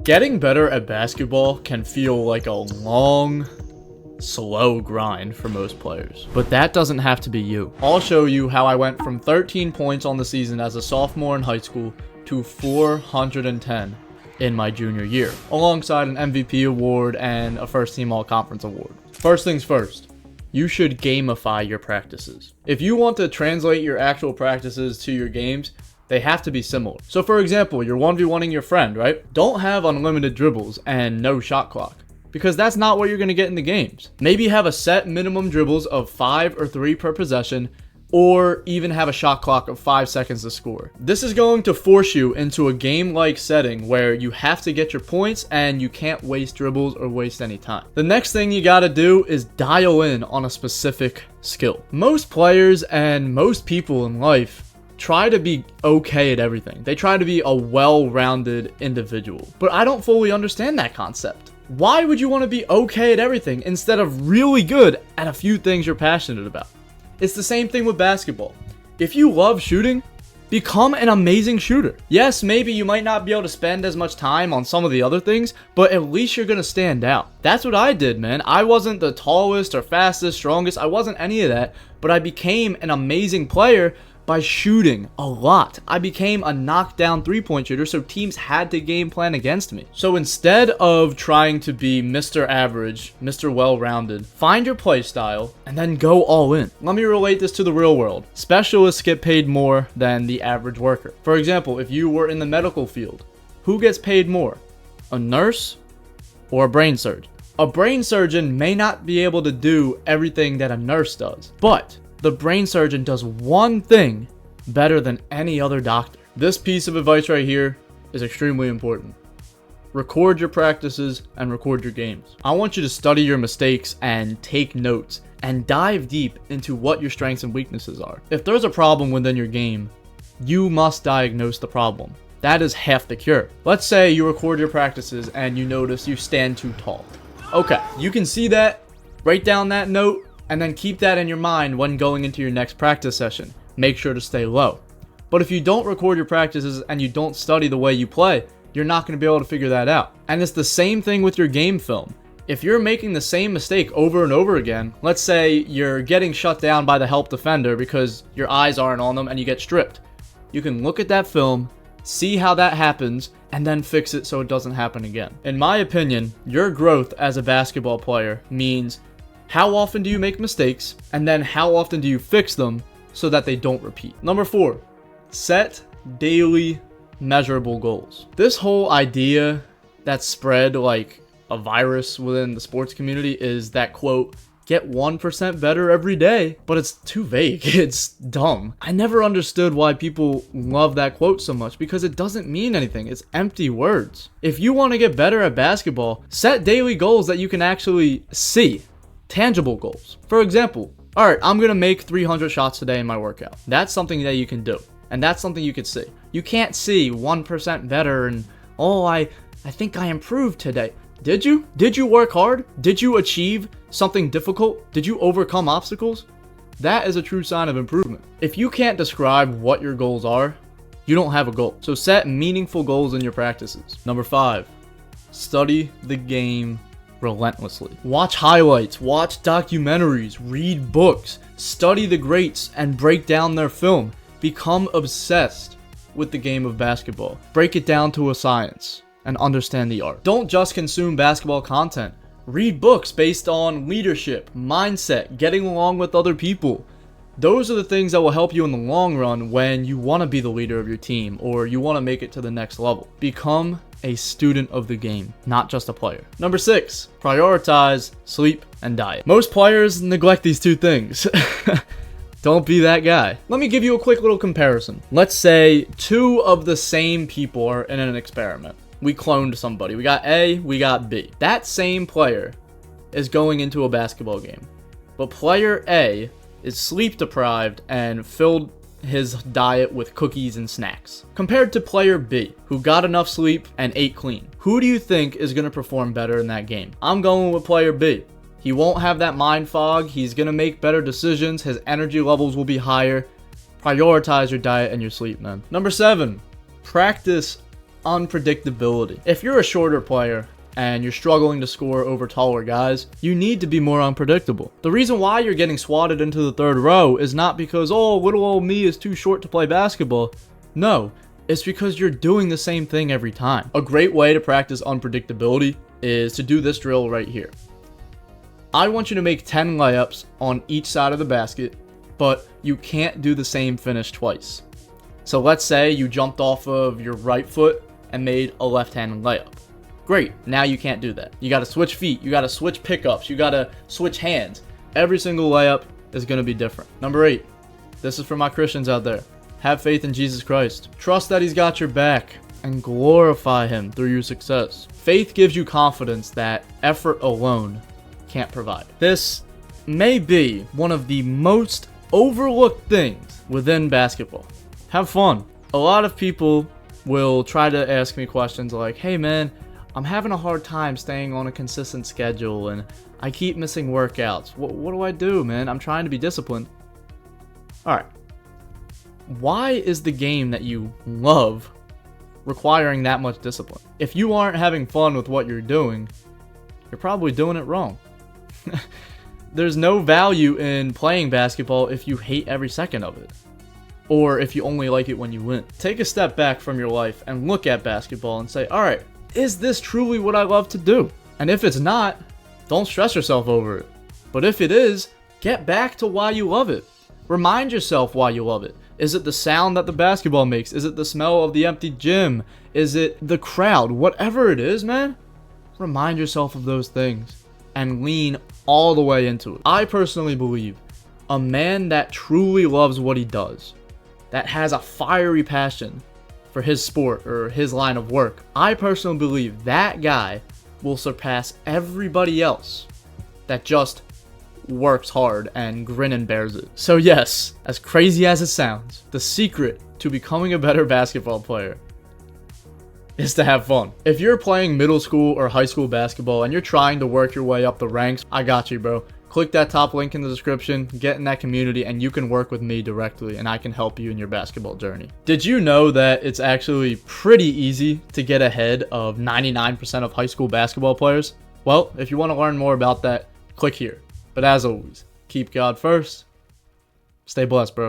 Getting better at basketball can feel like a long, slow grind for most players, but that doesn't have to be you. I'll show you how I went from 13 points on the season as a sophomore in high school to 410 in my junior year, alongside an MVP award and a first team all conference award. First things first, you should gamify your practices. If you want to translate your actual practices to your games, they have to be similar. So for example, you're 1v1ing your friend, right? Don't have unlimited dribbles and no shot clock, because that's not what you're going to get in the games. Maybe have a set minimum dribbles of 5 or 3 per possession, or even have a shot clock of 5 seconds to score. This is going to force you into a game-like setting where you have to get your points and you can't waste dribbles or waste any time. The next thing you gotta do is dial in on a specific skill. Most players and most people in life try to be okay at everything. They try to be a well-rounded individual. But I don't fully understand that concept. Why would you want to be okay at everything instead of really good at a few things you're passionate about? It's the same thing with basketball. If you love shooting, become an amazing shooter. Yes, maybe you might not be able to spend as much time on some of the other things, but at least you're gonna stand out. That's what I did, man. I wasn't the tallest or fastest, strongest. I wasn't any of that, but I became an amazing player by shooting a lot. I became a knockdown three-point shooter, so teams had to game plan against me. So instead of trying to be Mr. Average, Mr. Well-Rounded, find your play style and then go all in. Let me relate this to the real world. Specialists get paid more than the average worker. For example, if you were in the medical field, who gets paid more? A nurse or a brain surgeon? A brain surgeon may not be able to do everything that a nurse does, but the brain surgeon does one thing better than any other doctor. This piece of advice right here is extremely important. Record your practices and record your games. I want you to study your mistakes and take notes and dive deep into what your strengths and weaknesses are. If there's a problem within your game, you must diagnose the problem. That is half the cure. Let's say you record your practices and you notice you stand too tall. Okay, you can see that, write down that note, and then keep that in your mind when going into your next practice session. Make sure to stay low. But if you don't record your practices and you don't study the way you play, you're not going to be able to figure that out. And it's the same thing with your game film. If you're making the same mistake over and over again, let's say you're getting shut down by the help defender because your eyes aren't on them and you get stripped. You can look at that film, see how that happens, and then fix it so it doesn't happen again. In my opinion, your growth as a basketball player means how often do you make mistakes, and then how often do you fix them so that they don't repeat. Number 4, set daily measurable goals. This whole idea that's spread like a virus within the sports community is that, quote, get 1% better every day, but it's too vague. It's dumb. I never understood why people love that quote so much because it doesn't mean anything. It's empty words. If you want to get better at basketball, set daily goals that you can actually see. Tangible goals. For example, all right, I'm gonna make 300 shots today in my workout. That's something that you can do, and that's something you can see. You can't see 1% better and, oh, I think I improved today. Did you? Did you work hard? Did you achieve something difficult? Did you overcome obstacles? That is a true sign of improvement. If you can't describe what your goals are, you don't have a goal. So set meaningful goals in your practices. Number 5, study the game relentlessly. Watch highlights, watch documentaries, read books, study the greats and break down their film. Become obsessed with the game of basketball. Break it down to a science and understand the art. Don't just consume basketball content. Read books based on leadership, mindset, getting along with other people. Those are the things that will help you in the long run when you want to be the leader of your team or you want to make it to the next level. Become a student of the game, not just a player. Number 6, prioritize sleep and diet. Most players neglect these two things. Don't be that guy. Let me give you a quick little comparison. Let's say 2 of the same people are in an experiment. We cloned somebody. We got A, we got B. That same player is going into a basketball game. But player A is sleep deprived and filled his diet with cookies and snacks, compared to player B, who got enough sleep and ate clean. Who do you think is going to perform better in that game? I'm going with player B. He won't have that mind fog. He's going to make better decisions. His energy levels will be higher. Prioritize your diet and your sleep, man. Number 7, practice unpredictability. If you're a shorter player and you're struggling to score over taller guys, you need to be more unpredictable. The reason why you're getting swatted into the third row is not because, oh, little old me is too short to play basketball. No, it's because you're doing the same thing every time. A great way to practice unpredictability is to do this drill right here. I want you to make 10 layups on each side of the basket, but you can't do the same finish twice. So let's say you jumped off of your right foot and made a left-handed layup. Great, now you can't do that. You gotta switch feet, you gotta switch pickups, you gotta switch hands. Every single layup is gonna be different. Number 8, this is for my Christians out there. Have faith in Jesus Christ. Trust that he's got your back and glorify him through your success. Faith gives you confidence that effort alone can't provide. This may be one of the most overlooked things within basketball. Have fun. A lot of people will try to ask me questions like, hey man, I'm having a hard time staying on a consistent schedule and I keep missing workouts. What do I do, man? I'm trying to be disciplined. Alright. Why is the game that you love requiring that much discipline? If you aren't having fun with what you're doing, you're probably doing it wrong. There's no value in playing basketball if you hate every second of it, or if you only like it when you win. Take a step back from your life and look at basketball and say, alright, is this truly what I love to do? And if it's not, don't stress yourself over it. But if it is, get back to why you love it. Remind yourself why you love it. Is it the sound that the basketball makes? Is it the smell of the empty gym? Is it the crowd? Whatever it is, man, remind yourself of those things and lean all the way into it. I personally believe a man that truly loves what he does, that has a fiery passion for his sport or his line of work, I personally believe that guy will surpass everybody else that just works hard and grin and bears it. So yes, as crazy as it sounds, the secret to becoming a better basketball player is to have fun. If you're playing middle school or high school basketball and you're trying to work your way up the ranks, I got you, bro. Click that top link in the description, get in that community, and you can work with me directly and I can help you in your basketball journey. Did you know that it's actually pretty easy to get ahead of 99% of high school basketball players? Well, if you want to learn more about that, click here. But as always, keep God first. Stay blessed, bro.